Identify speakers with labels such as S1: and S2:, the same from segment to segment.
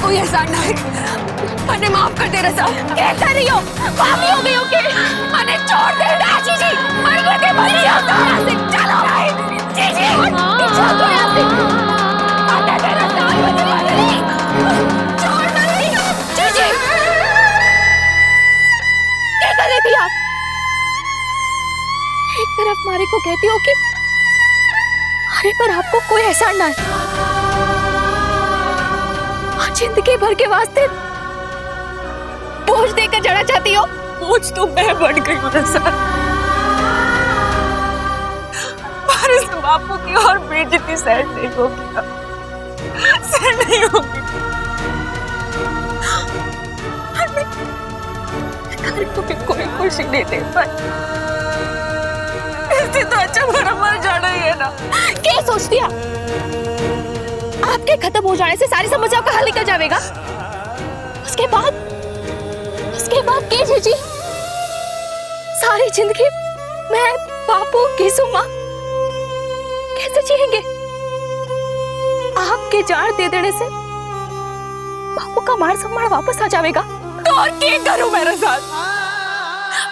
S1: कोई एहसान ना है। मैंने माफ कर दे रसा। कैसा रही हो? पापी हो गई हो कि? मैंने छोड़ दे राजी जी। मर गए थे बच्चे यहाँ से। चलो जी जी। चलो यहाँ से। आने दे रसा। मुझे मार नहीं। छोड़ मत दी। जी जी। क्या कर रही थी आप? एक तरफ मारे को कहती हो कि अरे पर आपको कोई एहसान ना है। जिंदगी भर के वास्ते बोझ देकर चढ़ा चाहती हो। बोझ तो मैं बन गई हूँ रसा। पर इस बापू की और बेइज्जती सहन नहीं होगी ना। सहन नहीं होगी। घर को भी कोई खुशी नहीं दे पाई। इससे तो अच्छा मेरा मर जाना ही है ना। क्या सोच दिया? आपके खत्म हो जाने से सारी समस्याओं का हल निकल जाएगा। उसके बाद क्या जीजी? सारी जिंदगी मैं बापू की सुमा कैसे जिएंगे? आपके जान दे देने से बापू का मान सम्मान वापस आ जाएगा। तो और क्या करूं मेरे साथ?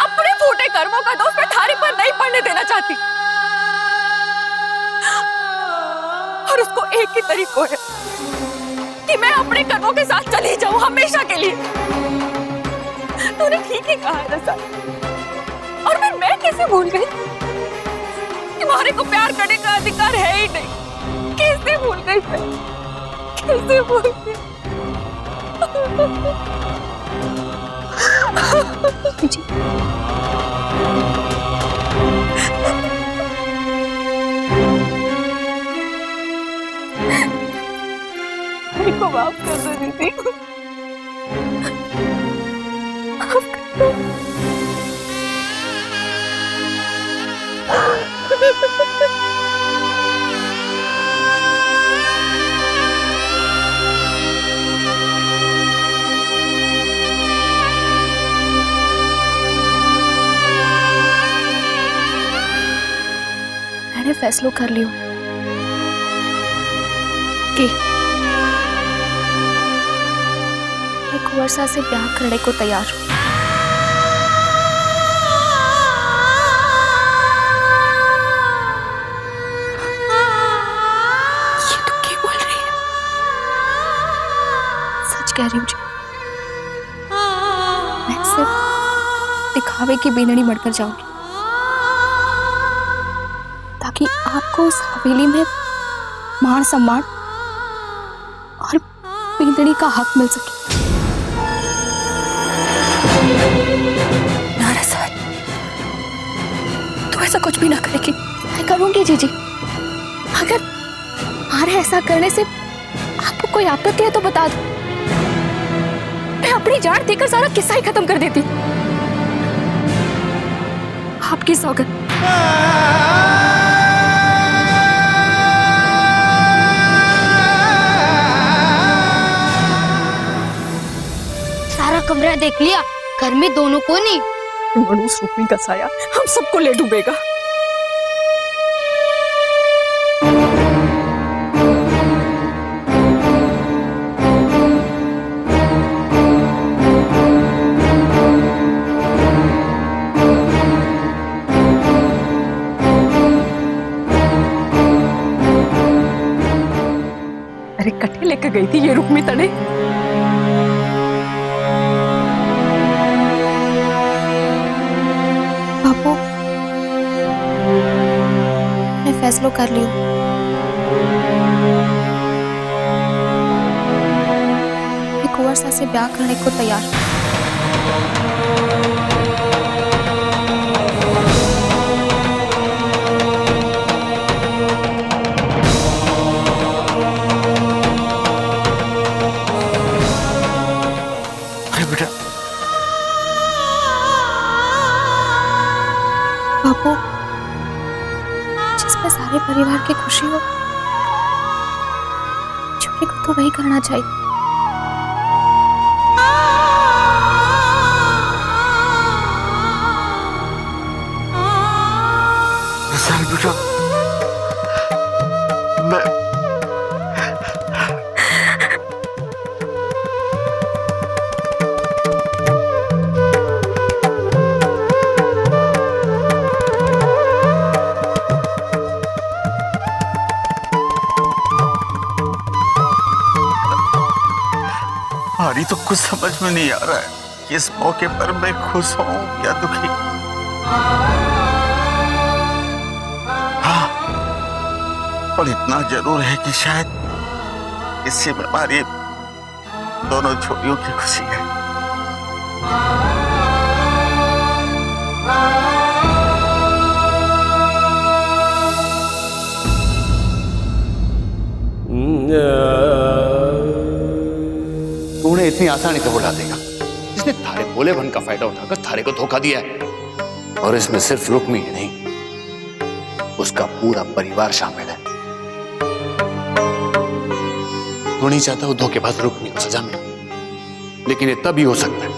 S1: अपने फूटे कर्मों का दोष मैं थारी पर नहीं पड़ने देना चाहती। और उसको एक ही तरीका है कि मैं अपने कर्मों के साथ चली जाऊं हमेशा के लिए। तूने ठीक ही कहा है रसा। और फिर मैं कैसे भूल गई? तुम्हारे को प्यार करने का अधिकार है ही नहीं। कैसे भूल गई मैं? कैसे भूल गई? को माफ कर दो दीदी। माफ कर दो। मैंने फैसला कर लियो कि वर्षा से ब्याह करने को तैयार हूं। ये तो क्या बोल रही है? सच कह रही हूँ जी। मैं सिर्फ दिखावे की बीनड़ी मरकर जाऊंगी ताकि आपको उस हवेली में मान सम्मान और बीनड़ी का हक मिल सके। तो ऐसा कुछ भी ना करेगी। मैं करूंगी जीजी। अगर हमारे ऐसा करने से आपको कोई आपत्ति है तो बता दो। मैं अपनी जान देकर सारा किस्सा ही खत्म कर देती। आपकी सौगंध।
S2: सारा कमरा देख लिया। घर में दोनों को नहीं।
S1: मनुष्य रूपी का साया हम सबको ले डूबेगा। अरे कट्टे लेकर गई थी ये रुक्मी तड़े।
S2: फैसला कर लियो। मैं कुंवर से ब्याह करने को तैयार।
S3: अरे बेटा।
S2: बापू, जिसमें सारे परिवार की खुशी हो, छोटे को तो वही करना चाहिए।
S3: बेटा, कुछ समझ में नहीं आ रहा है कि इस मौके पर मैं खुश हूं या दुखी। हाँ, और इतना जरूर है कि शायद इससे हमारी दोनों छोरियों की खुशी है।
S4: तू उन्हें इतनी आसानी से बुला देगा? इसने थारे भोलेपन का फायदा उठाकर थारे को धोखा दिया है। और इसमें सिर्फ रुक्मी ही नहीं, उसका पूरा परिवार शामिल है। तू नहीं चाहता वो धोखेबाज रुक्मी को सजा मिले, लेकिन ये तभी हो सकता है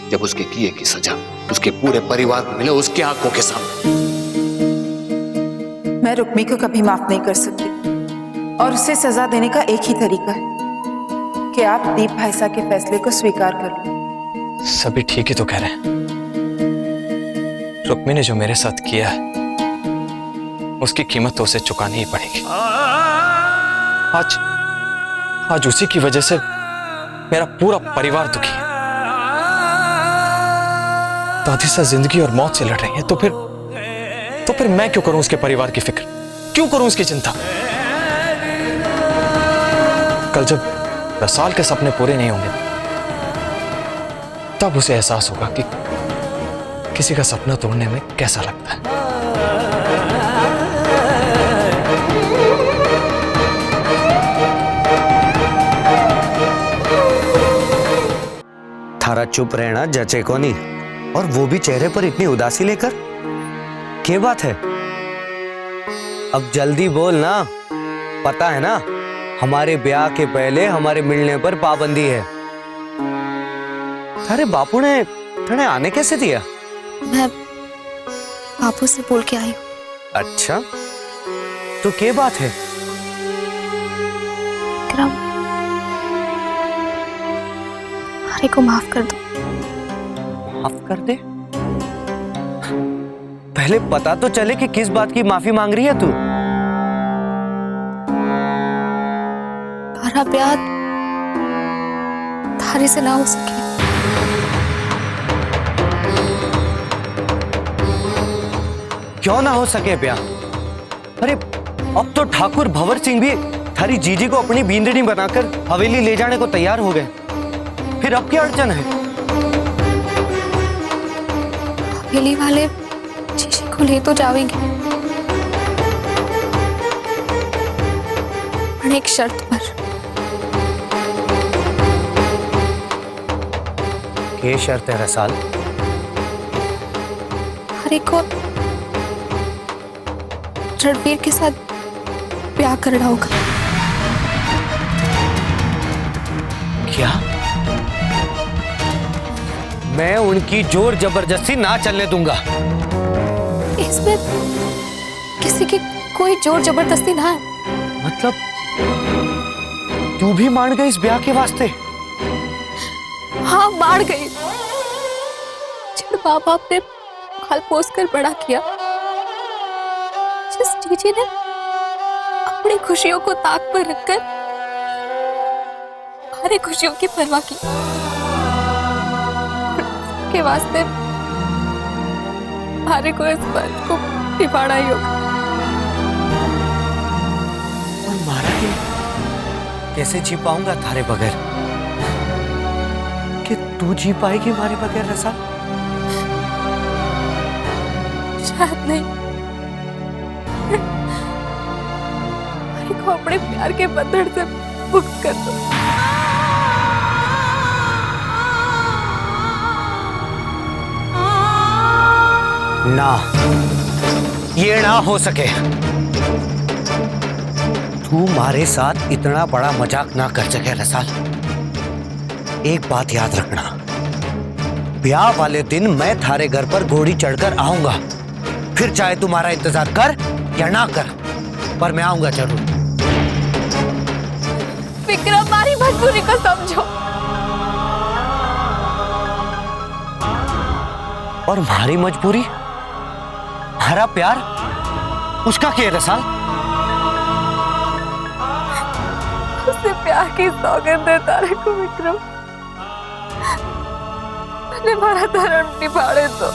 S4: जब उसके किए की सजा उसके पूरे परिवार को मिले, उसके आंखों के सामने।
S5: मैं रुक्मी को कभी माफ नहीं कर सकती, और उसे सजा देने का एक ही तरीका है कि आप दीप भाई साहब के फैसले को स्वीकार कर लो।
S6: सभी ठीक ही तो कह रहे हैं। रुक्मी ने जो मेरे साथ किया है उसकी कीमत तो उसे चुकानी ही पड़ेगी। आज उसी की वजह से मेरा पूरा परिवार दुखी है। दादी सा जिंदगी और मौत से लड़ रही है, तो फिर मैं क्यों करूं उसके परिवार की फिक्र, क्यों करूं उसकी चिंता? कल जब रसाल के सपने पूरे नहीं होंगे तब उसे एहसास होगा कि किसी का सपना तोड़ने में कैसा लगता है।
S7: थारा चुप रहना जचे को नहीं, और वो भी चेहरे पर इतनी उदासी लेकर। क्या बात है? अब जल्दी बोल ना, पता है ना हमारे ब्याह के पहले हमारे मिलने पर पाबंदी है। थारे बापू ने थाने आने कैसे दिया?
S8: मैं बापू से बोल के आई हूँ।
S7: अच्छा, तो क्या बात है?
S8: विक्रम, हरे को माफ कर दो।
S7: माफ कर दे? पहले पता तो चले कि किस बात की माफी मांग रही है तू।
S8: हमारा ब्याह थारे से ना हो सके।
S7: क्यों ना हो सके ब्याह? अरे अब तो ठाकुर भंवर सिंह भी थारी जीजी को अपनी बींदड़ी बनाकर हवेली ले जाने को तैयार हो गए। फिर अब क्या अड़चन है?
S8: हवेली वाले जीजी को ले तो जाएंगे, पर एक शर्त पर।
S7: क्या शर्त है रसाल?
S8: हरे को रणवीर के साथ ब्याह करना होगा।
S7: क्या? मैं उनकी जोर जबरदस्ती ना चलने दूंगा।
S8: इसमें किसी की कोई जोर जबरदस्ती ना है।
S7: मतलब तू भी मान गई इस ब्याह के वास्ते?
S8: हाँ, मार गई। जिन माँ बाप ने पाल पोस कर बड़ा किया, जिस जीजी ने अपनी खुशियों को ताक पर रखकर हमारी खुशियों की परवाह की, के वास्ते हमारे को इस बात को निभाना ही होगा।
S7: और मारा ही कैसे जी पाऊंगा थारे बगैर? कि तू जी पाएगी हमारे बगैर रसाल?
S8: शायद नहीं। हमारे को अपने प्यार के बंधन से मुक्त कर दो।
S7: ना, ये ना हो सके। तू हमारे साथ इतना बड़ा मजाक ना कर सके रसाल। एक बात याद रखना, ब्याह वाले दिन मैं थारे घर पर घोड़ी चढ़कर आऊंगा। फिर चाहे तुम्हारा इंतजार कर या ना कर, पर मैं आऊंगा जरूर।
S8: विक्रम, हमारी मजबूरी को समझो।
S7: और हमारी मजबूरी, हमारा प्यार, उसका क्या है रसाल?
S8: तुझसे प्यार की सौगंध है तारे को विक्रम। मैंने हमारा धर्म निभाए तो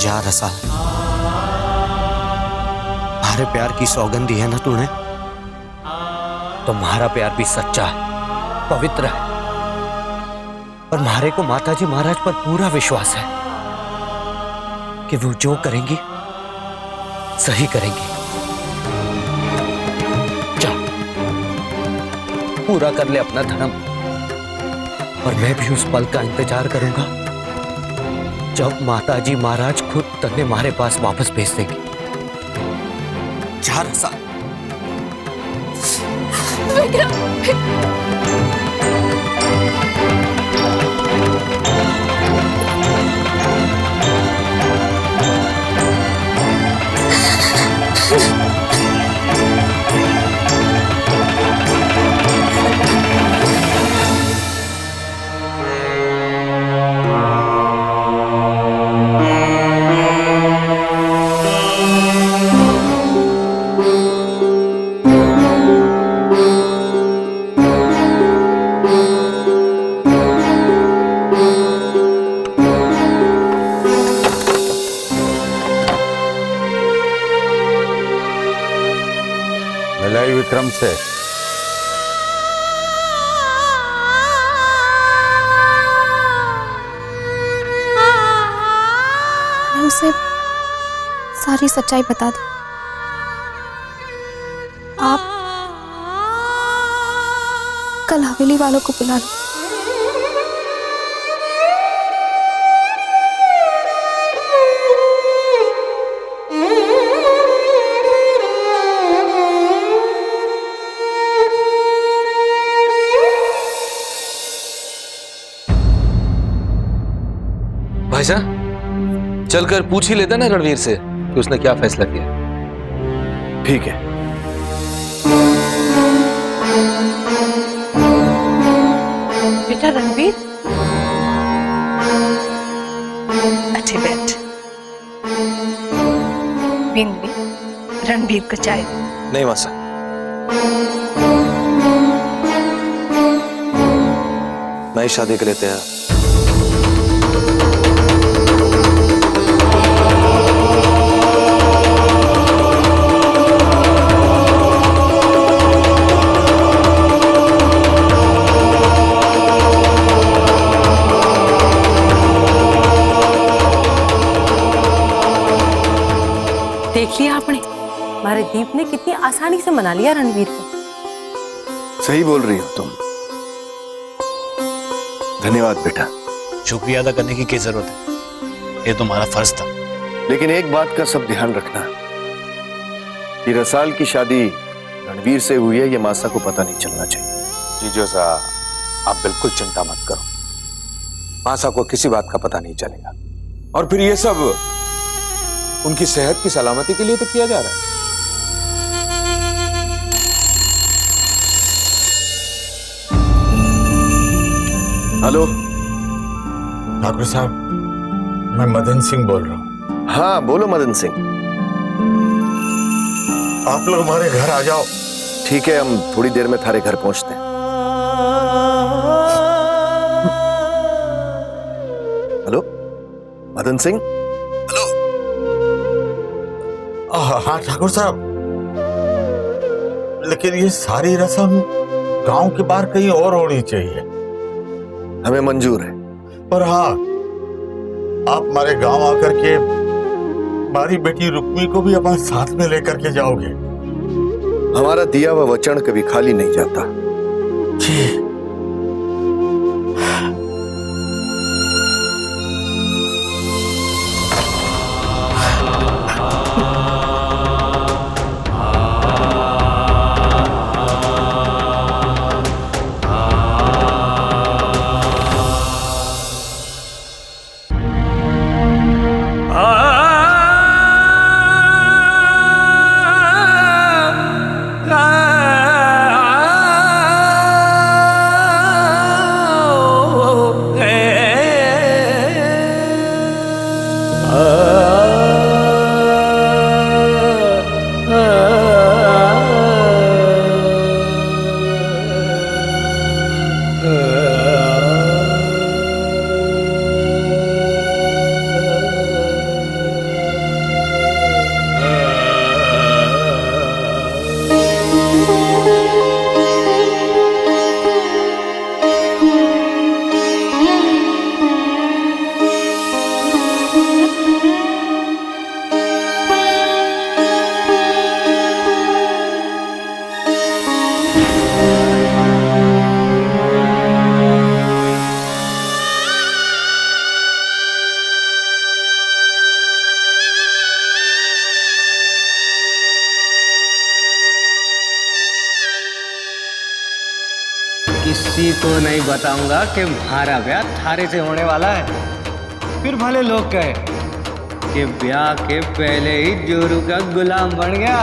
S7: जा रसाल, हमारे प्यार की सौगंध दी है ना तूने, तो हमारा प्यार भी सच्चा है, पवित्र है। और हमारे को माताजी महाराज पर पूरा विश्वास है कि वो जो करेंगी सही करेंगी। जा, पूरा कर ले अपना धर्म, और मैं भी उस पल का इंतजार करूंगा जब माताजी महाराज खुद तन्ने हमारे पास वापस भेज देंगे। जा रसा।
S3: मिलाई विक्रम से।
S8: मैं उसे सारी सच्चाई बता दी। आप कल हवेली वालों को बुला लो।
S6: भाई साहब, चलकर पूछ ही लेता ना रणवीर से कि उसने क्या फैसला किया।
S3: ठीक है।
S1: बेटा रणवीर, अच्छे बैठ। बिंदी, रणवीर को चाय।
S6: नहीं मासा, मैं ही शादी कर लेते हैं।
S9: देख लिया आपने, हमारे दीप ने कितनी आसानी से मना लिया रणवीर को।
S3: सही बोल रही हो तुम। धन्यवाद बेटा।
S4: शुक्रिया अदा करने की क्या जरूरत है, ये तुम्हारा फर्ज था।
S3: लेकिन एक बात का सब ध्यान रखना कि रसाल की शादी रणवीर से हुई है, ये मासा को पता नहीं चलना चाहिए।
S10: जीजो साहब, आप बिल्कुल चिंता मत करो, मासा को किसी बात का पता नहीं चलेगा। और फिर ये सब उनकी सेहत की सलामती के लिए तो किया जा रहा है।
S3: हेलो
S11: ठाकुर साहब, मैं मदन सिंह बोल रहा हूँ।
S3: हाँ बोलो मदन सिंह।
S11: आप लोग हमारे घर आ जाओ।
S3: ठीक है, हम थोड़ी देर में थारे घर पहुंचते हैं। हेलो मदन सिंह।
S11: हाँ ठाकुर साहब, लेकिन ये सारी रस्म गांव के बाहर कहीं और होनी चाहिए।
S3: हमें मंजूर है।
S11: पर हाँ, आप हमारे गांव आकर के हमारी बेटी रुक्मी को भी अपने साथ में लेकर के जाओगे।
S3: हमारा दिया हुआ वचन कभी खाली नहीं जाता।
S11: जी।
S7: किसी को नहीं बताऊंगा कि हमारा ब्याह थारे से होने वाला है। फिर भले लोग कहे कि ब्याह के पहले ही जोरू का गुलाम बन गया।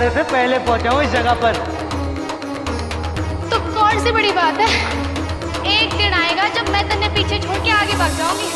S7: से पहले पहुंचा हूं इस जगह पर।
S2: तो कौन सी बड़ी बात है, एक दिन आएगा जब मैं तन्ने पीछे छोड़ के आगे भाग जाऊंगी।